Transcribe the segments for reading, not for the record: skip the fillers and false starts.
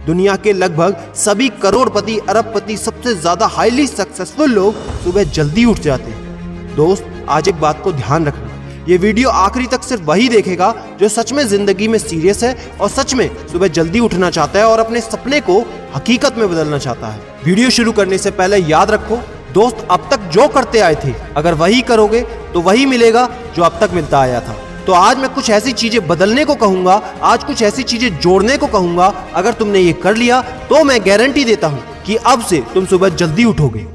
दुनिया के लगभग सभी करोड़पति, अरबपति, सबसे ज्यादा हाईली सक्सेसफुल लोग सुबह जल्दी उठ जाते हैं। दोस्त, आज एक बात को ध्यान रखना, ये वीडियो आखिरी तक सिर्फ वही देखेगा जो सच में जिंदगी में सीरियस है और सच में सुबह जल्दी उठना चाहता है और अपने सपने को हकीकत में बदलना चाहता है। वीडियो शुरू करने से पहले याद रखो दोस्त, अब तक जो करते आए थे अगर वही करोगे तो वही मिलेगा जो अब तक मिलता आया था। तो आज मैं कुछ ऐसी चीजें बदलने को कहूंगा, आज कुछ ऐसी चीजें जोड़ने को कहूंगा। अगर तुमने ये कर लिया तो मैं गारंटी देता हूं कि अब से तुम सुबह जल्दी उठोगे।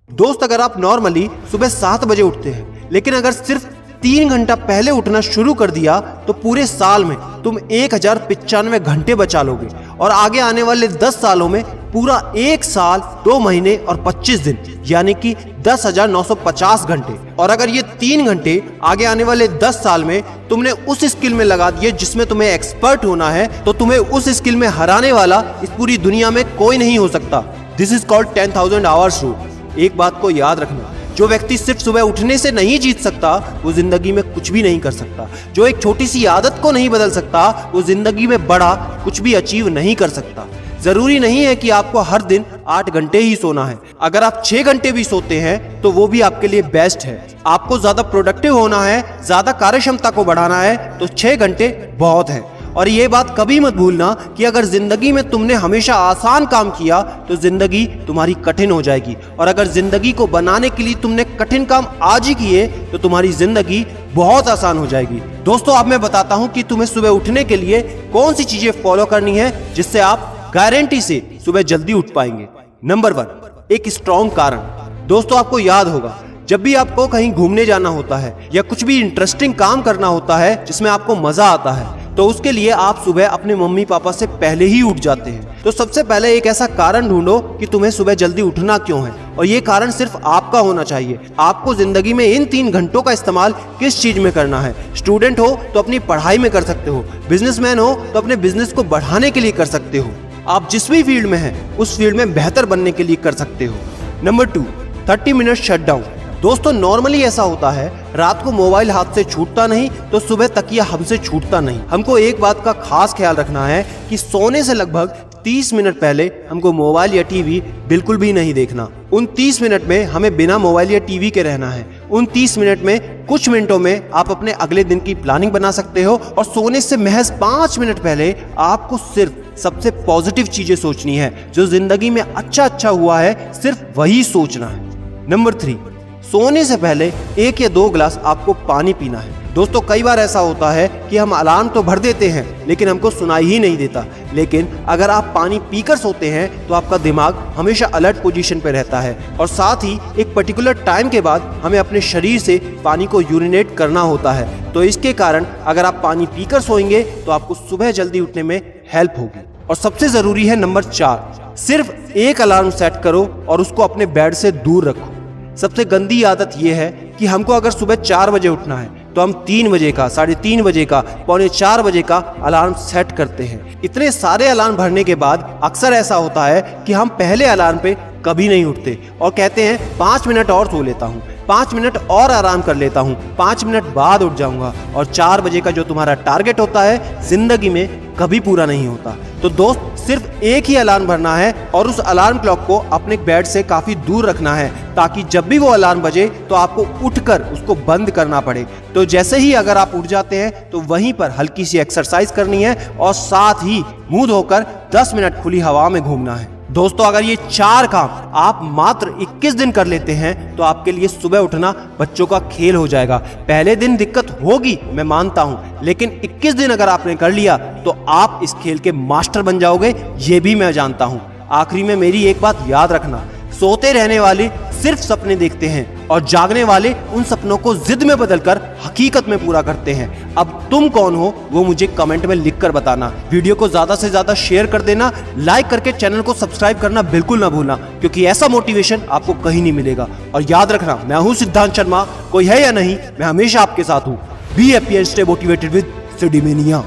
दोस्त, अगर आप नॉर्मली सुबह 7 बजे उठते हैं, लेकिन अगर सिर्फ 3 घंटा पहले उठना शुरू कर दिया तो पूरे साल में तुम 1095 घंटे बचा लोगे और आगे आने वाले 10 सालों में पूरा 1 साल 2 महीने और 25 दिन यानी कि 10,950 घंटे। और अगर ये 3 घंटे आगे आने वाले 10 साल में तुमने उस स्किल में लगा दिए जिसमें तुम्हें एक्सपर्ट होना है, तो तुम्हें उस स्किल में हराने वाला इस पूरी दुनिया में कोई नहीं हो सकता। This is called 10,000 hours rule. एक बात को याद रखना, जो व्यक्ति सिर्फ सुबह उठने से नहीं जीत सकता वो जिंदगी में कुछ भी नहीं कर सकता। जो एक छोटी सी आदत को नहीं बदल सकता वो जिंदगी में बड़ा कुछ भी अचीव नहीं कर सकता। जरूरी नहीं है कि आपको हर दिन 8 घंटे ही सोना है। अगर आप 6 घंटे भी सोते हैं तो वो भी आपके लिए बेस्ट है। आपको ज्यादा प्रोडक्टिव होना है, ज्यादा कार्यक्षमता को बढ़ाना है तो 6 घंटे बहुत है। और ये बात कभी मत भूलना कि अगर जिंदगी में तुमने हमेशा आसान काम किया तो जिंदगी तुम्हारी कठिन हो जाएगी, और अगर जिंदगी को बनाने के लिए तुमने कठिन काम आज ही किए तो तुम्हारी जिंदगी बहुत आसान हो जाएगी। दोस्तों, अब मैं बताता हूं कि तुम्हें सुबह उठने के लिए कौन सी चीजें फॉलो करनी है जिससे आप गारंटी से सुबह जल्दी उठ पाएंगे। नंबर 1, एक स्ट्रॉन्ग कारण। दोस्तों, आपको याद होगा जब भी आपको कहीं घूमने जाना होता है या कुछ भी इंटरेस्टिंग काम करना होता है जिसमें आपको मजा आता है, तो उसके लिए आप सुबह अपने मम्मी पापा से पहले ही उठ जाते हैं। तो सबसे पहले एक ऐसा कारण ढूंढो कि तुम्हें सुबह जल्दी उठना क्यों है, और ये कारण सिर्फ आपका होना चाहिए। आपको जिंदगी में इन 3 घंटों का इस्तेमाल किस चीज में करना है। स्टूडेंट हो तो अपनी पढ़ाई में कर सकते हो, बिजनेसमैन हो तो अपने बिजनेस को बढ़ाने के लिए कर सकते हो, आप जिस भी फील्ड में हैं उस फील्ड में बेहतर बनने के लिए कर सकते हो। Number 2, 30 minute shutdown. दोस्तों, नॉर्मली ऐसा होता है रात को मोबाइल हाथ से छूटता नहीं तो सुबह तकिया हमसे छूटता नहीं। हमको एक बात का खास ख्याल रखना है कि सोने से लगभग 30 मिनट पहले हमको मोबाइल या टीवी बिल्कुल भी नहीं देखना। उन 30 मिनट में हमें बिना मोबाइल या टीवी के रहना है। उन 30 मिनट में कुछ मिनटों में आप अपने अगले दिन की प्लानिंग बना सकते हो, और सोने से महज 5 मिनट पहले आपको सिर्फ सबसे पॉजिटिव चीजें सोचनी है। जो जिंदगी में अच्छा हुआ है सिर्फ वही सोचना है। नंबर 3, सोने से पहले 1 या 2 गिलास आपको पानी पीना है। दोस्तों, कई बार ऐसा होता है कि हम अलार्म तो भर देते हैं लेकिन हमको सुनाई ही नहीं देता। लेकिन अगर आप पानी पीकर सोते हैं तो आपका दिमाग हमेशा अलर्ट पोजीशन पे रहता है, और साथ ही एक पर्टिकुलर टाइम के बाद हमें अपने शरीर से पानी को यूरिनेट करना होता है। तो इसके कारण अगर आप पानी पीकर सोएंगे तो आपको सुबह जल्दी उठने में हेल्प होगी। और सबसे जरूरी है नंबर 4, सिर्फ एक अलार्म सेट करो और उसको अपने बेड से दूर रखो। सबसे गंदी आदत यह है कि हमको अगर सुबह 4 बजे उठना है तो हम 3 बजे का, 3:30 बजे का, 3:45 बजे का अलार्म सेट करते हैं। इतने सारे अलार्म भरने के बाद अक्सर ऐसा होता है कि हम पहले अलार्म पे कभी नहीं उठते और कहते हैं 5 मिनट और सो लेता हूँ, 5 मिनट और आराम कर लेता हूँ, 5 मिनट बाद उठ जाऊंगा, और 4 बजे का जो तुम्हारा टारगेट होता है जिंदगी में कभी पूरा नहीं होता। तो दोस्त, सिर्फ एक ही अलार्म भरना है और उस अलार्म क्लॉक को अपने बेड से काफी दूर रखना है, ताकि जब भी वो अलार्म बजे तो आपको उठकर उसको बंद करना पड़े। तो जैसे ही अगर आप उठ जाते हैं तो वहीं पर हल्की सी एक्सरसाइज करनी है और साथ ही मुंह धोकर 10 मिनट खुली हवा में घूमना है। दोस्तों, अगर ये 4 काम आप मात्र 21 दिन कर लेते हैं तो आपके लिए सुबह उठना बच्चों का खेल हो जाएगा। पहले दिन दिक्कत होगी, मैं मानता हूं, लेकिन 21 दिन अगर आपने कर लिया तो आप इस खेल के मास्टर बन जाओगे, ये भी मैं जानता हूं। आखिरी में मेरी एक बात याद रखना, सोते रहने वाले सिर्फ सपने देखते हैं और जागने वाले उन सपनों को जिद में बदलकर हकीकत में पूरा करते हैं। अब तुम कौन हो वो मुझे कमेंट में लिखकर बताना। वीडियो को ज्यादा से ज्यादा शेयर कर देना, लाइक करके चैनल को सब्सक्राइब करना बिल्कुल ना भूलना, क्योंकि ऐसा मोटिवेशन आपको कहीं नहीं मिलेगा। और याद रखना, मैं हूं सिद्धांत शर्मा, कोई है या नहीं, मैं हमेशा आपके साथ हूं। Be happy and stay motivated with सिडीमेनिया।